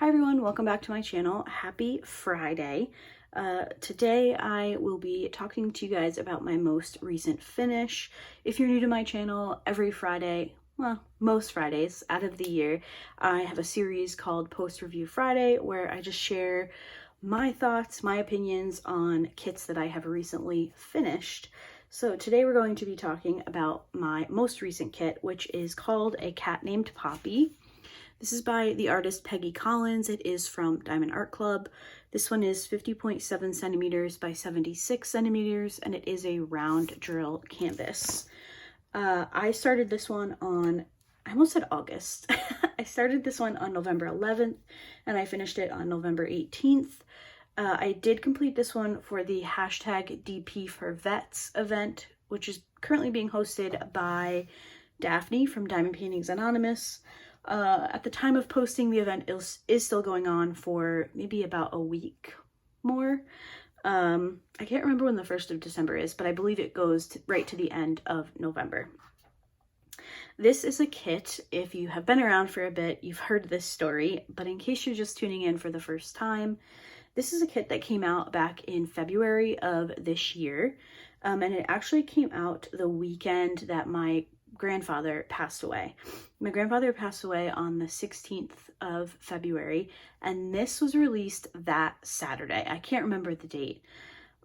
Hi everyone, welcome back to my channel. Happy Friday. Today I will be talking to you guys about my most recent finish. If you're new to my channel, every Friday, well, most Fridays out of the year, I have a series called Post Review Friday where I just share my thoughts, my opinions on kits that I have recently finished. So today we're going to be talking about my most recent kit, which is called A Cat Named Poppy. This is by the artist Peggy Collins. It is from diamonddartclub. This one is 50.7 centimeters by 76 centimeters, and it is a round drill canvas. I started this one on, I almost said August. I started this one on November 11th, and I finished it on November 18th. I did complete this one for the hashtag DP for Vets event, which is currently being hosted by Daphne from Diamond Paintings Anonymous. At the time of posting, the event is still going on for maybe about a week more. I can't remember when the 1st of December is, but I believe it goes right to the end of November. This is a kit. If you have been around for a bit, you've heard this story, but in case you're just tuning in for the first time, this is a kit that came out back in February of this year, and it actually came out the weekend that my grandfather passed away. My grandfather passed away on the 16th of February, and this was released that Saturday. I can't remember the date,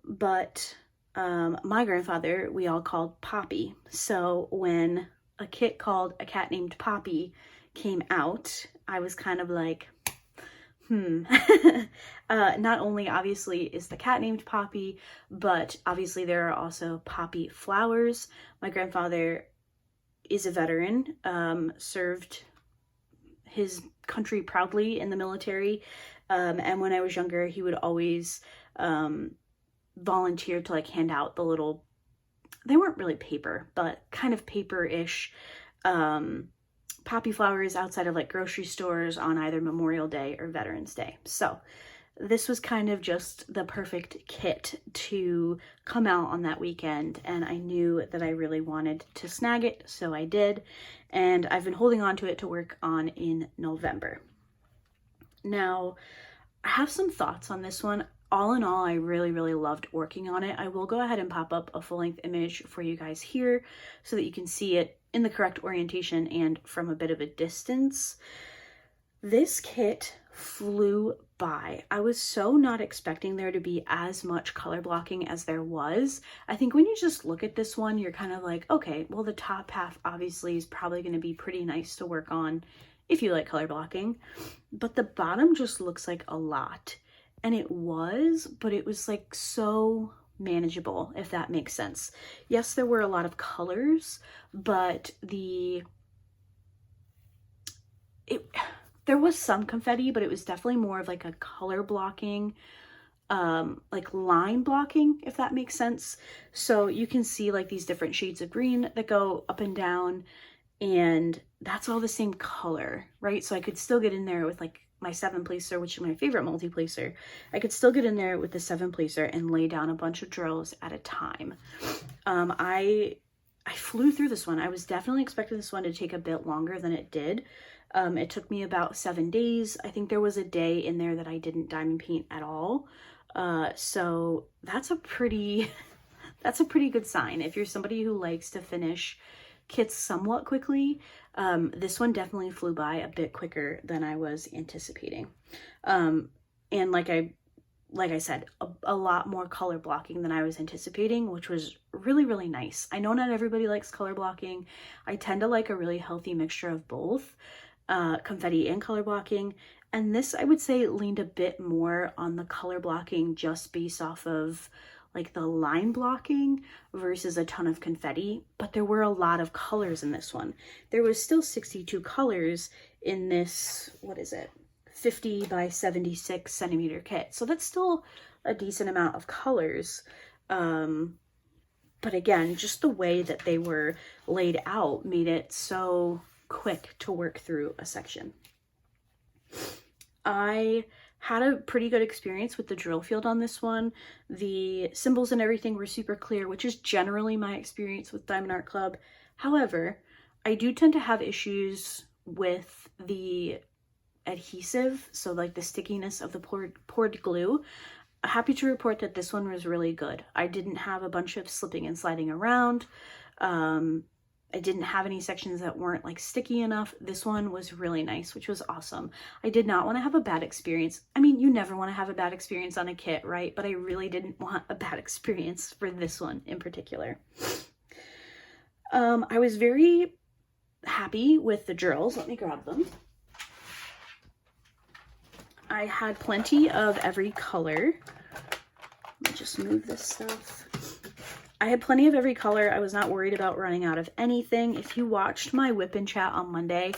but my grandfather we all called Poppy. So when a kit called A Cat Named Poppy came out, I was kind of like, not only obviously is the cat named Poppy, but obviously there are also poppy flowers. My grandfather is a veteran, served his country proudly in the military, and when I was younger he would always volunteer to like hand out the little, they weren't really paper, but kind of paper-ish poppy flowers outside of like grocery stores on either Memorial Day or Veterans Day. So this was kind of just the perfect kit to come out on that weekend, and I knew that I really wanted to snag it, so I did, and I've been holding on to it to work on in November. Now, I have some thoughts on this one. All in all, I really loved working on it. I will go ahead and pop up a full-length image for you guys here so that you can see it in the correct orientation and from a bit of a distance. This kit flew by. I was so not expecting there to be as much color blocking as there was. I think when you just look at this one, you're kind of like, okay, well, the top half obviously is probably going to be pretty nice to work on if you like color blocking, but the bottom just looks like a lot. And it was, but it was like so manageable, if that makes sense. Yes, there were a lot of colors, but there was some confetti, but it was definitely more of like a color blocking, like line blocking, if that makes sense. So you can see like these different shades of green that go up and down, and that's all the same color, right? So I could still get in there with like my 7-placer, which is my favorite multi-placer. I could still get in there with the 7-placer and lay down a bunch of drills at a time. I flew through this one. I was definitely expecting this one to take a bit longer than it did. It took me about 7 days. I think there was a day in there that I didn't diamond paint at all. So that's a pretty good sign. If you're somebody who likes to finish kits somewhat quickly, this one definitely flew by a bit quicker than I was anticipating. And like I said, a lot more color blocking than I was anticipating, which was really nice. I know not everybody likes color blocking. I tend to like a really healthy mixture of both, confetti and color blocking. And this, I would say, leaned a bit more on the color blocking just based off of like the line blocking versus a ton of confetti, but there were a lot of colors in this one. There was still 62 colors in this, what is it, 50 by 76 centimeter kit. So that's still a decent amount of colors. But again, just the way that they were laid out made it so quick to work through a section. I had a pretty good experience with the drill field on this one. The symbols and everything were super clear, which is generally my experience with Diamondart Club. However, I do tend to have issues with the adhesive, so like the stickiness of the poured glue. Happy to report that this one was really good. I didn't have a bunch of slipping and sliding around. I didn't have any sections that weren't like sticky enough. This one was really nice, which was awesome. I did not want to have a bad experience. I mean, you never want to have a bad experience on a kit, right? But I really didn't want a bad experience for this one in particular. I was very happy with the drills. Let me grab them. I had plenty of every color. Let me just move this stuff. I had plenty of every color. I was not worried about running out of anything. If you watched my whip and chat on Monday,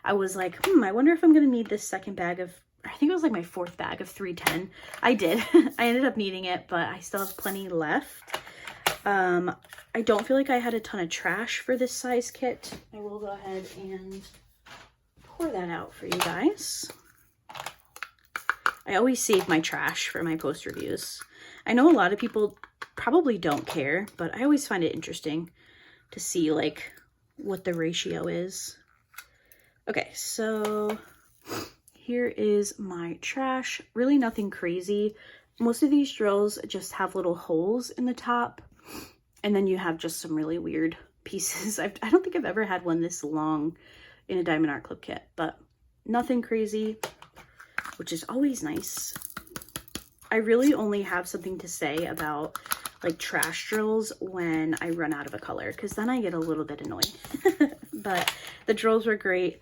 I was like, I wonder if I'm going to need this second bag of, I think it was like my 4th bag of 310. I did. I ended up needing it, but I still have plenty left. I don't feel like I had a ton of trash for this size kit. I will go ahead and pour that out for you guys. I always save my trash for my post reviews. I know a lot of people probably don't care, but I always find it interesting to see like what the ratio is. Okay, so here is my trash. Really nothing crazy. Most of these drills just have little holes in the top, and then you have just some really weird pieces. I don't think I've ever had one this long in a Diamond Art Club kit, but nothing crazy, which is always nice. I really only have something to say about like trash drills when I run out of a color, because then I get a little bit annoyed. But the drills were great,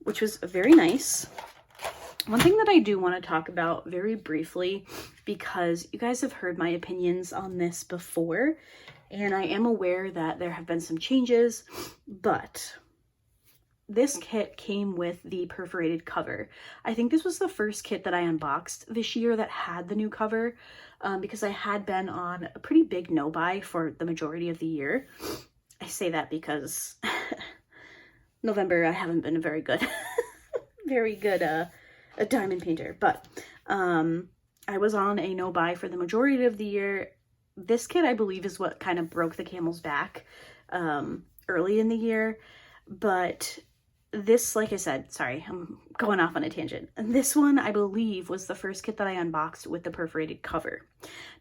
which was very nice. One thing that I do want to talk about very briefly, because you guys have heard my opinions on this before, and I am aware that there have been some changes, but this kit came with the perforated cover. I think this was the first kit that I unboxed this year that had the new cover, because I had been on a pretty big no-buy for the majority of the year. I say that because November I haven't been a very good, a diamond painter, but I was on a no-buy for the majority of the year. This kit, I believe, is what kind of broke the camel's back early in the year, but this, like I said, sorry, I'm going off on a tangent. This one, I believe, was the first kit that I unboxed with the perforated cover.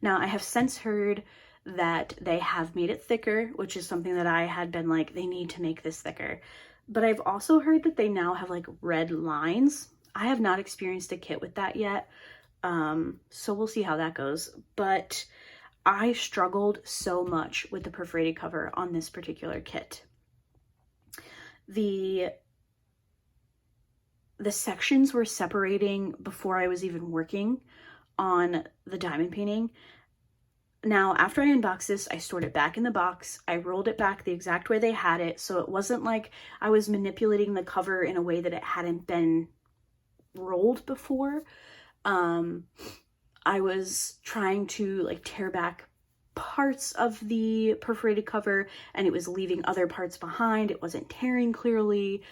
Now, I have since heard that they have made it thicker, which is something that I had been like, they need to make this thicker. But I've also heard that they now have like red lines. I have not experienced a kit with that yet, so we'll see how that goes. But I struggled so much with the perforated cover on this particular kit. The sections were separating before I was even working on the diamond painting. Now, after I unboxed this, I stored it back in the box. I rolled it back the exact way they had it, so it wasn't like I was manipulating the cover in a way that it hadn't been rolled before. I was trying to like tear back parts of the perforated cover, and it was leaving other parts behind. It wasn't tearing clearly.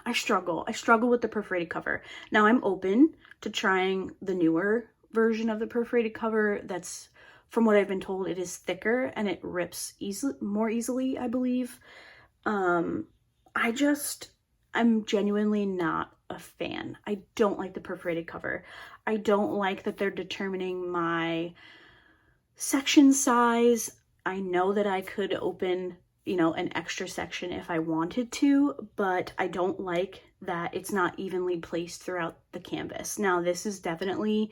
I struggle with the perforated cover. Now I'm open to trying the newer version of the perforated cover that's, from what I've been told, it is thicker and it rips more easily, I believe. I'm genuinely not a fan. I don't like the perforated cover. I don't like that they're determining my section size. I know that I could open, you know, an extra section if I wanted to, but I don't like that it's not evenly placed throughout the canvas. Now, this is definitely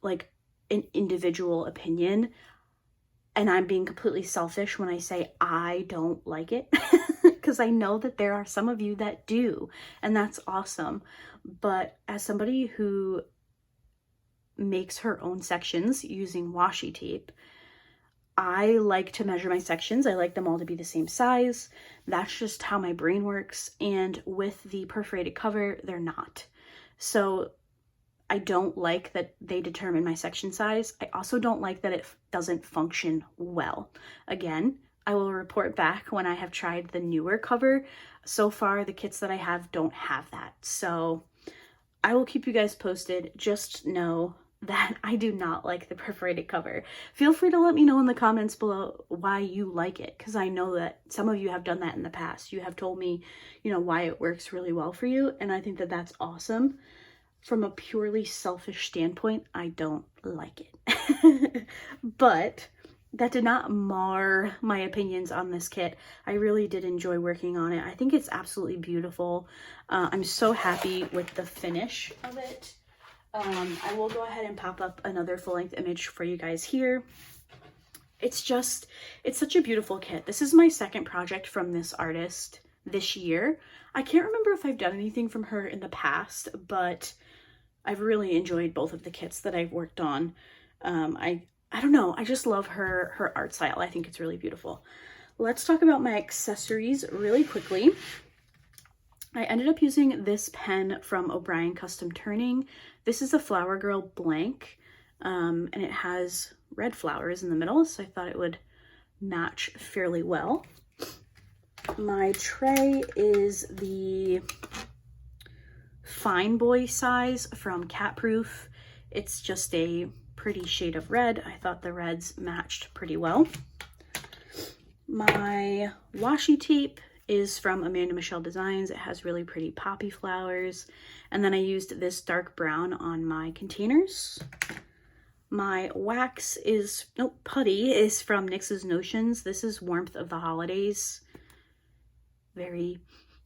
like an individual opinion, and I'm being completely selfish when I say I don't like it, because I know that there are some of you that do, and that's awesome. But as somebody who makes her own sections using washi tape, I like to measure my sections. I like them all to be the same size. That's just how my brain works. And with the perforated cover, they're not. So I don't like that they determine my section size. I also don't like that it doesn't function well. Again, I will report back when I have tried the newer cover. So far, the kits that I have don't have that. So I will keep you guys posted. Just know that I do not like the perforated cover. Feel free to let me know in the comments below why you like it, because I know that some of you have done that in the past. You have told me, you know, why it works really well for you, and I think that that's awesome. From a purely selfish standpoint, I don't like it. But that did not mar my opinions on this kit. I really did enjoy working on it. I think it's absolutely beautiful. I'm so happy with the finish of it. I will go ahead and pop up another full-length image for you guys here. It's such a beautiful kit. This is my second project from this artist this year. I can't remember if I've done anything from her in the past, but I've really enjoyed both of the kits that I've worked on. I don't know, I just love her art style. I think it's really beautiful. Let's talk about my accessories really quickly. I ended up using this pen from O'Brien Custom Turning. This is a Flower Girl blank, and it has red flowers in the middle, so I thought it would match fairly well. My tray is the Fine Boy size from Cat Proof. It's just a pretty shade of red. I thought the reds matched pretty well. My washi tape is from Amanda Michelle Designs. It has really pretty poppy flowers. And then I used this dark brown on my containers. My wax is, putty is from NYX's Notions. This is Warmth of the Holidays.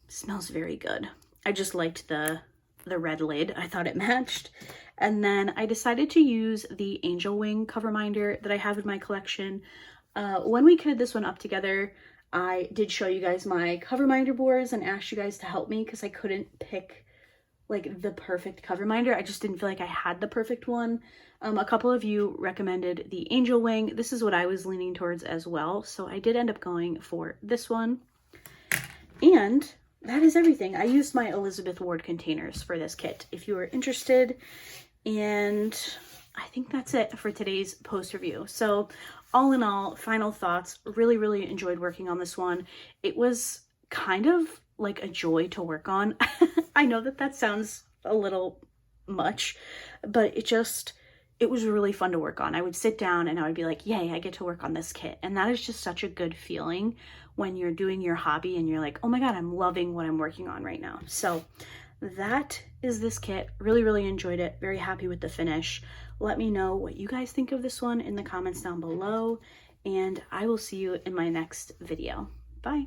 Smells very good. I just liked the red lid. I thought it matched. And then I decided to use the Angel Wing cover minder that I have in my collection. When we kitted this one up together, I did show you guys my cover minder boards and asked you guys to help me because I couldn't pick like the perfect cover minder. I just didn't feel like I had the perfect one. A couple of you recommended the Angel Wing. This is what I was leaning towards as well. So I did end up going for this one. And that is everything. I used my Elizabeth Ward containers for this kit if you are interested. And I think that's it for today's post review. So all in all, final thoughts, really enjoyed working on this one. It was kind of like a joy to work on. I know that sounds a little much, but it was really fun to work on. I would sit down and I would be like, yay, I get to work on this kit. And that is just such a good feeling when you're doing your hobby and you're like, oh my God, I'm loving what I'm working on right now. So that is this kit. Really enjoyed it. Very happy with the finish. Let me know what you guys think of this one in the comments down below, and I will see you in my next video. Bye.